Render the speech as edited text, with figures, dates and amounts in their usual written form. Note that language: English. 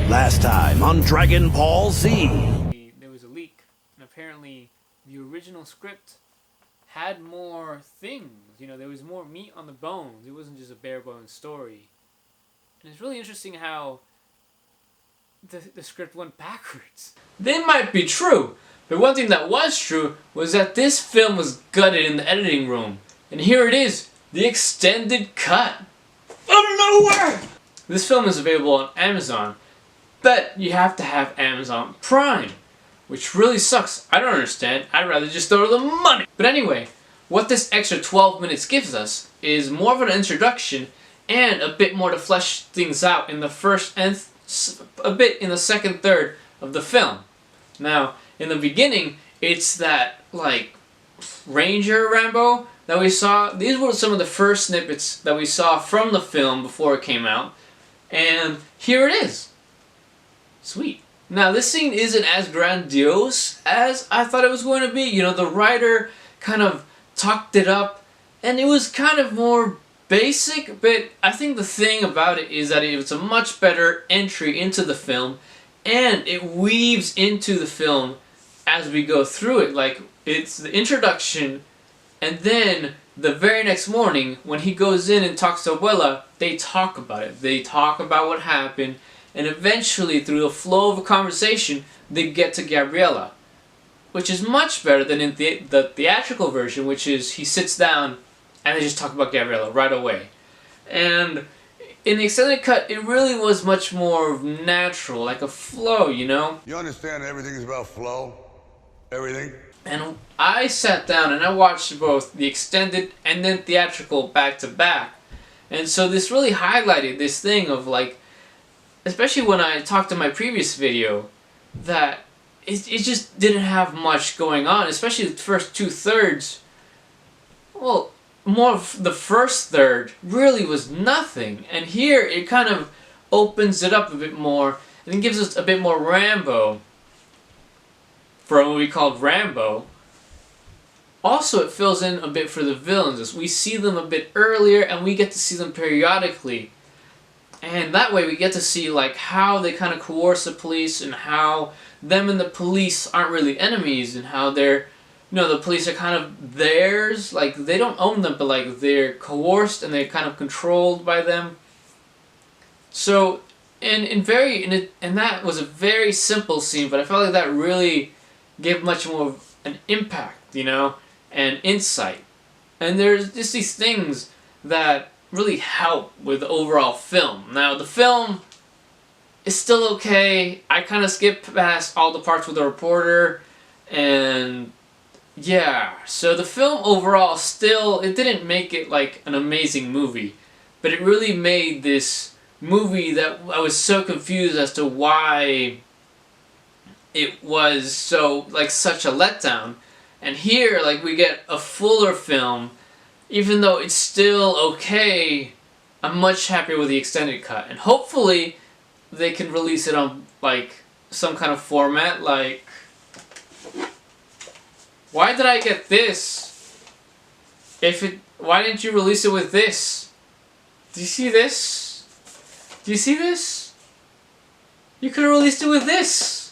Last time on Dragon Ball Z. There was a leak, and apparently the original script had more things. You know, there was more meat on the bones. It wasn't just a bare bones story. And it's really interesting how the script went backwards. They might be true, but one thing that was true was that this film was gutted in the editing room. And here it is, the extended cut. Out of nowhere! This film is available on Amazon, but you have to have Amazon Prime, which really sucks. I don't understand. I'd rather just throw the money. But anyway, what this extra 12 minutes gives us is more of an introduction and a bit more to flesh things out in the first and a bit in the second third of the film. Now, in the beginning, it's that, like, Ranger Rambo that we saw. These were some of the first snippets that we saw from the film before it came out. And here it is. Sweet. Now, this scene isn't as grandiose as I thought it was going to be. You know, the writer kind of talked it up, and it was kind of more basic, but I think the thing about it is that it was a much better entry into the film, and it weaves into the film as we go through it. Like, it's the introduction, and then the very next morning, when he goes in and talks to Abuela, they talk about it. They talk about what happened, and eventually, through the flow of a conversation, they get to Gabriela, which is much better than in the theatrical version, which is he sits down and they just talk about Gabriela right away. And in the extended cut, it really was much more natural, like a flow, you know? You understand everything is about flow? Everything? And I sat down and I watched both the extended and then theatrical back to back. And so this really highlighted this thing of, like, especially when I talked in my previous video, that it just didn't have much going on, especially the first 2/3. Well, more of the first third really was nothing. And here it kind of opens it up a bit more and gives us a bit more Rambo for a movie called Rambo. Also, it fills in a bit for the villains as we see them a bit earlier and we get to see them periodically. And that way we get to see, like, how they kind of coerce the police and how them and the police aren't really enemies and how they're, you know, the police are kind of theirs. Like, they don't own them, but, like, they're coerced and they're kind of controlled by them. So, and that was a very simple scene, but I felt like that really gave much more of an impact, you know, and insight. And there's just these things that really help with the overall film. Now, the film is still okay. I kind of skipped past all the parts with the reporter, and yeah, so the film overall still, it didn't make it like an amazing movie, but it really made this movie that I was so confused as to why it was so, like, such a letdown. And here, like, we get a fuller film. Even though it's still okay, I'm much happier with the extended cut. And hopefully they can release it on, like, some kind of format, like... Why did I get this? Why didn't you release it with this? Do you see this? Do you see this? You could have released it with this!